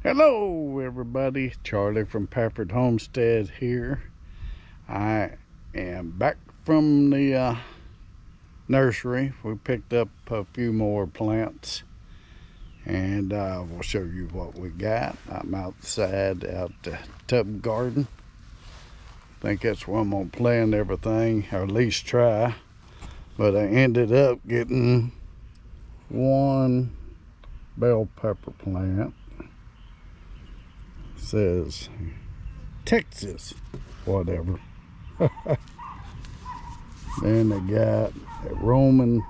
Hello everybody, Charlie from Pafford Homestead here. I am back from the nursery. We picked up a few more plants and we'll show you what we got. I'm outside out the tub garden. I think that's where I'm gonna plant everything, or at least try. But I ended up getting one bell pepper plant. Says Texas, whatever. Then they got a Roman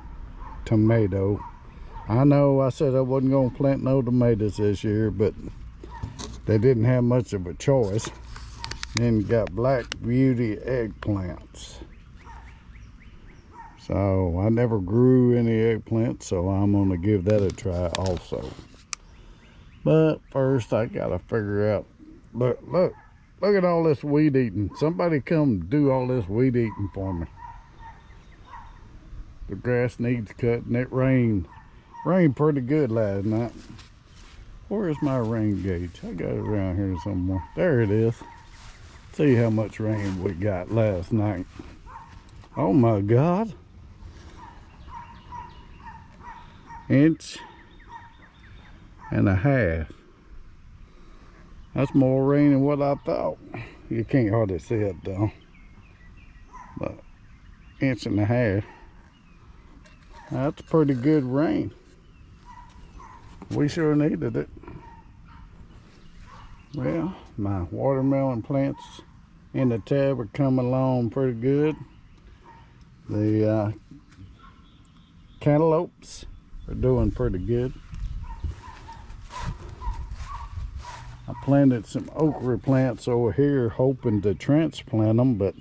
tomato. I know I said I wasn't gonna plant no tomatoes this year, but they didn't have much of a choice. Then you got Black Beauty eggplants. So I never grew any eggplants, so I'm gonna give that a try also. But first I gotta figure out, look at all this weed eating. Somebody come do all this weed eating for me. The grass needs cutting. It rained pretty good last night. Where's my rain gauge? I got it around here somewhere. There it is. See how much rain we got last night. Oh my God. Inch and a half. That's more rain than what I thought. You can't hardly see it though. But inch and a half. That's pretty good rain. We sure needed it. Well, my watermelon plants in the tub are coming along pretty good. The cantaloupes are doing pretty good. I planted some okra plants over here hoping to transplant them, but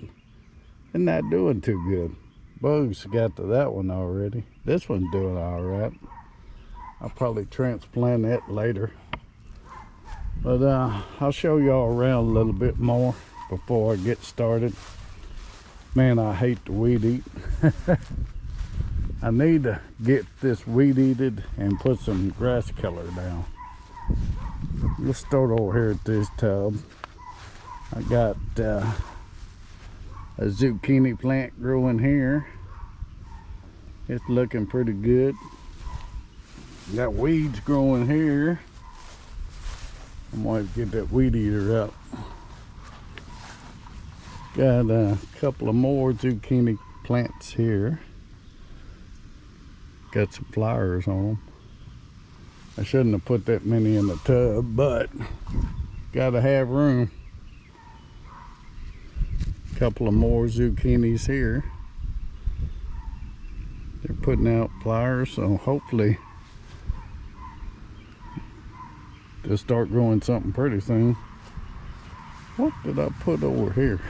they're not doing too good. Bugs got to that one already. This one's doing all right. I'll probably transplant that later. But I'll show y'all around a little bit more before I get started. Man, I hate to weed eat. I need to get this weed eated and put some grass killer down. Let's start over here at this tub. I got a zucchini plant growing here. It's looking pretty good. Got weeds growing here. I'm going to get that weed eater up. Got a couple of more zucchini plants here. Got some flowers on them. I shouldn't have put that many in the tub, but gotta have room. Couple of more zucchinis here. They're putting out flowers, so hopefully they'll start growing something pretty soon. What did I put over here?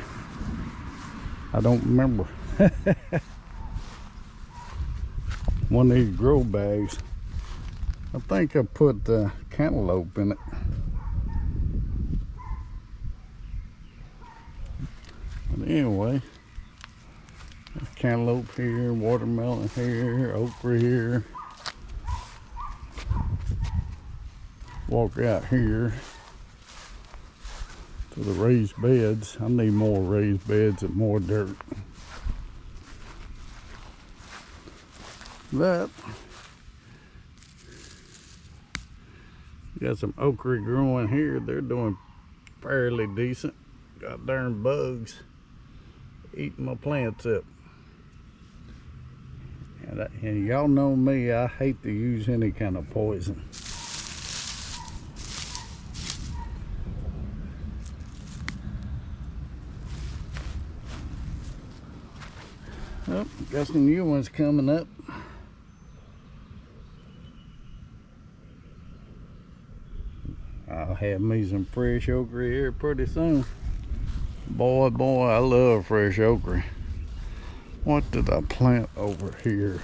I don't remember. One of these grow bags. I think I put the cantaloupe in it. But anyway, there's cantaloupe here, watermelon here, okra here. Walk out here to the raised beds. I need more raised beds and more dirt. But got some okra growing here. They're doing fairly decent. Got darn bugs eating my plants up. And y'all know me, I hate to use any kind of poison. Oh, got some new ones coming up. I'll have me some fresh okra here pretty soon. Boy, I love fresh okra. What did I plant over here?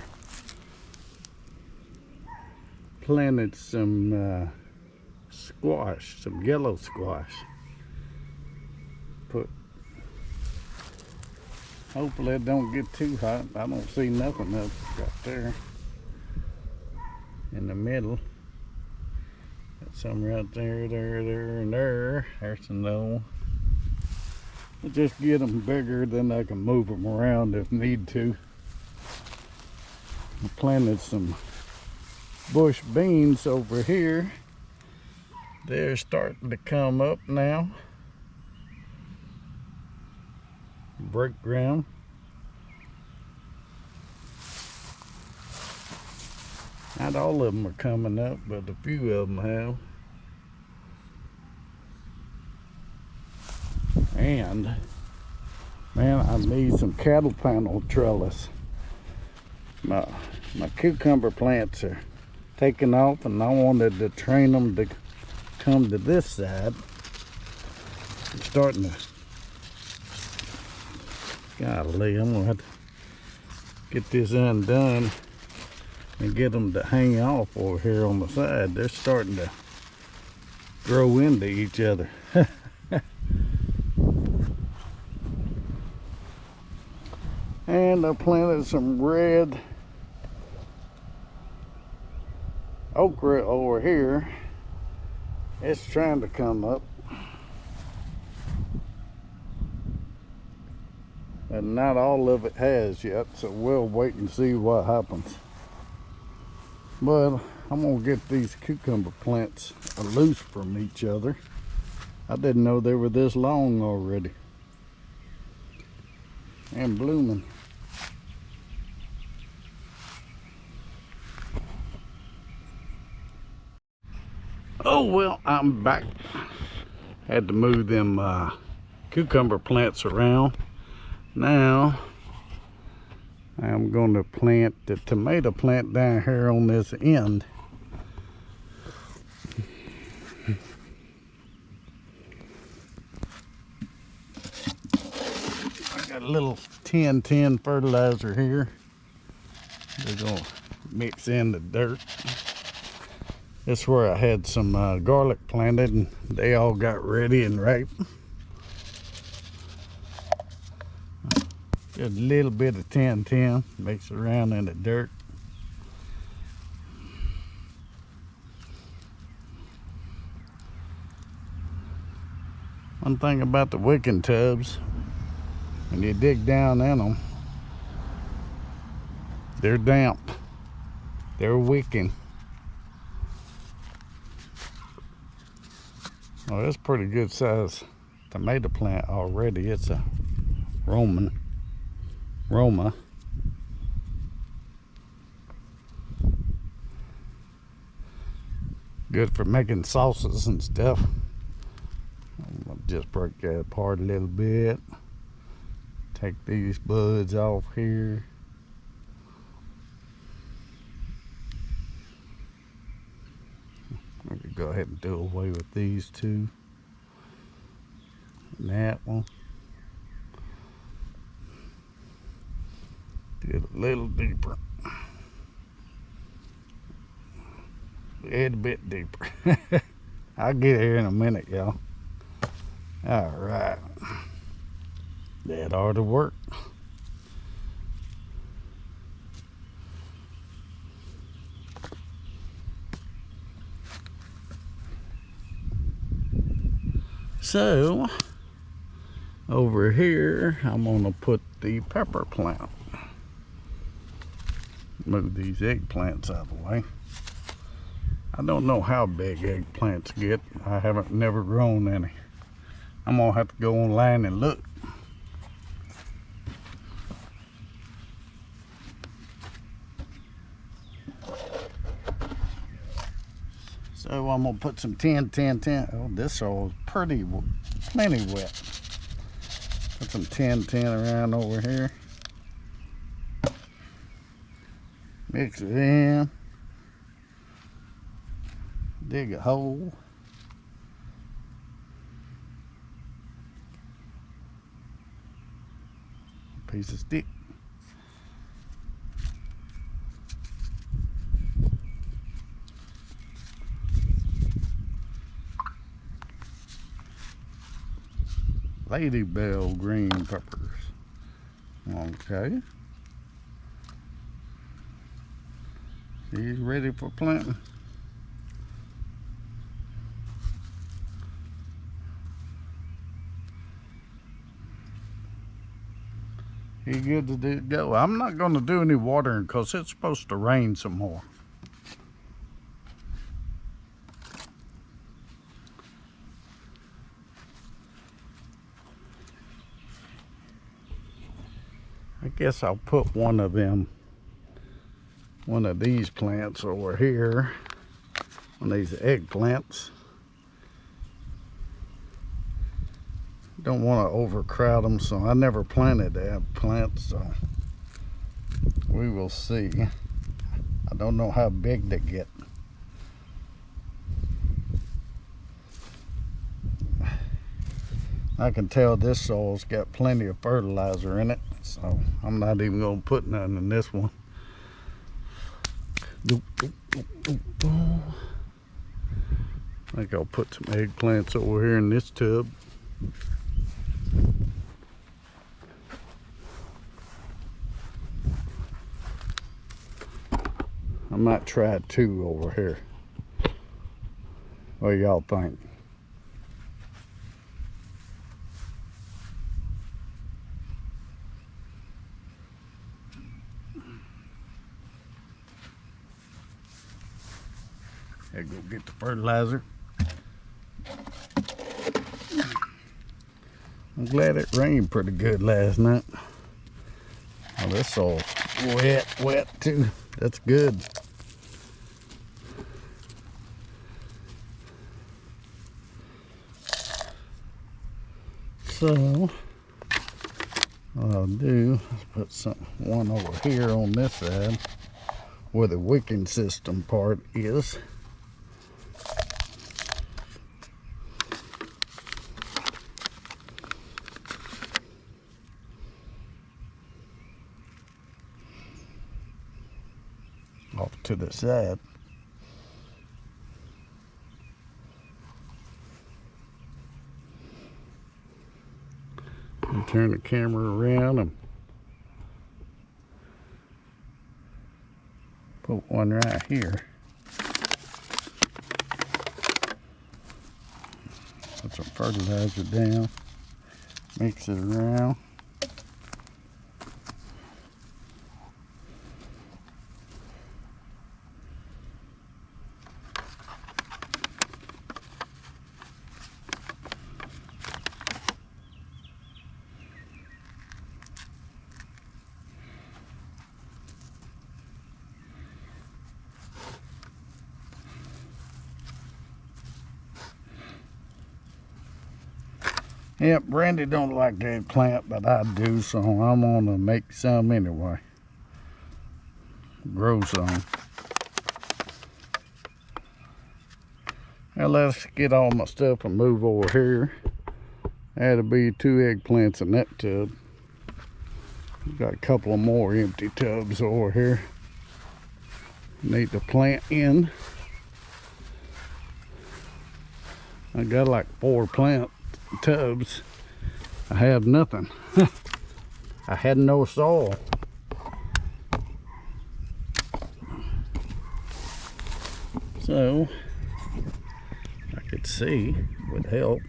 Planted some squash, some yellow squash. Hopefully it don't get too hot. I don't see nothing up right there in the middle. Got some right there, and there. There's another one. Just get them bigger, then I can move them around if need to. I planted some bush beans over here. They're starting to come up now. Break ground. Not all of them are coming up, but a few of them have. And man, I need some cattle panel trellis. My cucumber plants are taking off, and I wanted to train them to come to this side. I'm starting to, golly, I'm gonna have to get this undone and get them to hang off over here on the side. They're starting to grow into each other. And I planted some red okra over here. It's trying to come up, and not all of it has yet, so we'll wait and see what happens. But I'm gonna get these cucumber plants loose from each other. I didn't know they were this long already and blooming. Oh well, I'm back. Had to move them cucumber plants around. Now I'm going to plant the tomato plant down here on this end. I got a little 10-10 fertilizer here. We're going to mix in the dirt. This is where I had some garlic planted, and they all got ready and ripe. Just a little bit of 10-10, mix it around in the dirt. One thing about the wicking tubs, when you dig down in them, they're damp. They're wicking. Well, that's a pretty good size tomato plant already. It's a Roma. Good for making salsas and stuff. I'll just break that apart a little bit. Take these buds off here. I could go ahead and do away with these two. And that one. Get a little deeper. A bit deeper. I'll get here in a minute, y'all. All right. That ought to work. So over here I'm gonna put the pepper plant. Move these eggplants out of the way. I don't know how big eggplants get. I haven't never grown any. I'm gonna have to go online and look. So I'm gonna put some 10-10-10. Oh, this soil is plenty wet. Put some 10-10 around over here. Mix it in. Dig a hole. Piece of stick. Ladybell green peppers. Okay. She's ready for planting. You good to do go? I'm not going to do any watering because it's supposed to rain some more. I guess I'll put one of these plants over here, one of these eggplants. Don't want to overcrowd them, so I never planted that plant, so we will see. I don't know how big they get. I can tell this soil's got plenty of fertilizer in it, so I'm not even going to put nothing in this one. I think I'll put some eggplants over here in this tub. I might try 2 over here. What do y'all think? Gotta go get the fertilizer. I'm glad it rained pretty good last night. Oh, this all wet too. That's good. So what I'll do is put one over here on this side where the wicking system part is. Off to the side. And turn the camera around and put one right here. Put some fertilizer down, mix it around. Yep, Brandy don't like eggplant, but I do, so I'm gonna make some anyway. Grow some. Now let's get all my stuff and move over here. That'll be 2 eggplants in that tub. Got a couple of more empty tubs over here. Need to plant in. I got like 4 plant tubs. I have nothing. I had no soil. So I could see would help.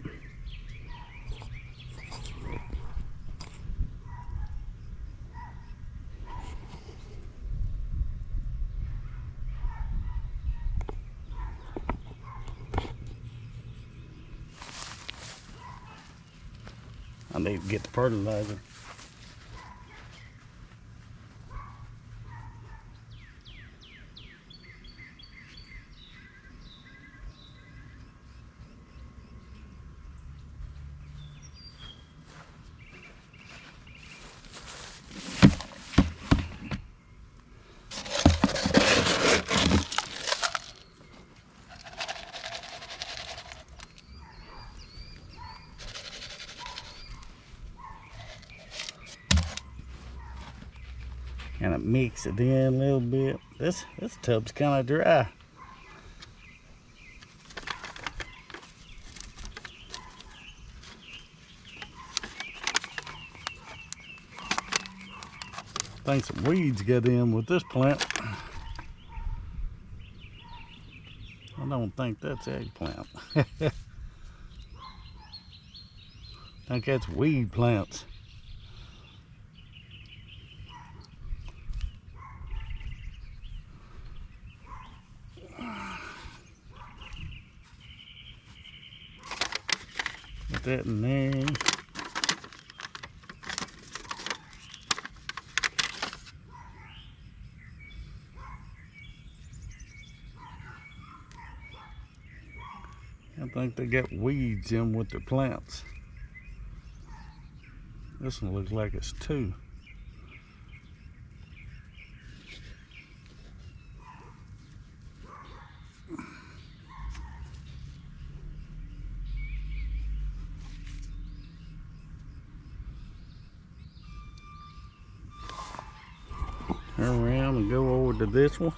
I need to get the fertilizer. Kind of mix it in a little bit. This tub's kind of dry. I think some weeds get in with this plant. I don't think that's eggplant. I think that's weed plants. that in there. I think they got weeds in with the plants. This one looks like it's two. Turn around and go over to this one.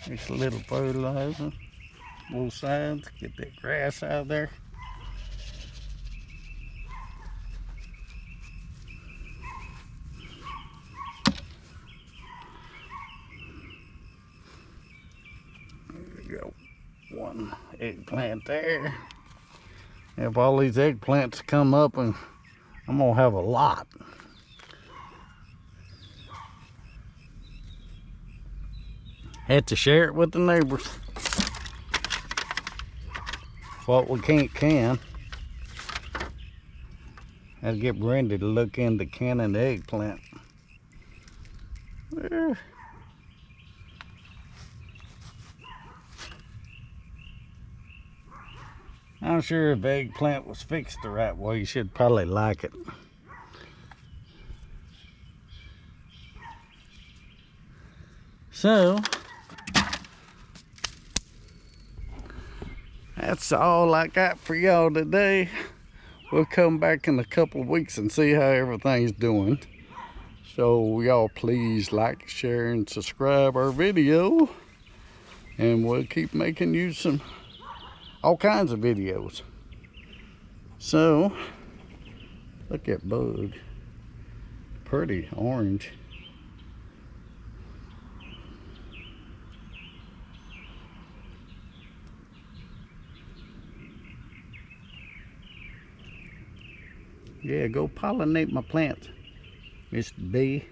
Just a little fertilizer, both sides, get that grass out of there. There we go, one eggplant there. If all these eggplants come up, and I'm gonna have a lot. Had to share it with the neighbors. What we can. Had to get Brandy to look into canning the eggplant. There. I'm sure if the eggplant was fixed the right way, you should probably like it. So, that's all I got for y'all today. We'll come back in a couple of weeks and see how everything's doing. So y'all please like, share, and subscribe our video. And we'll keep making you all kinds of videos. So, look at bug. Pretty orange. Yeah, go pollinate my plants, Mr. B.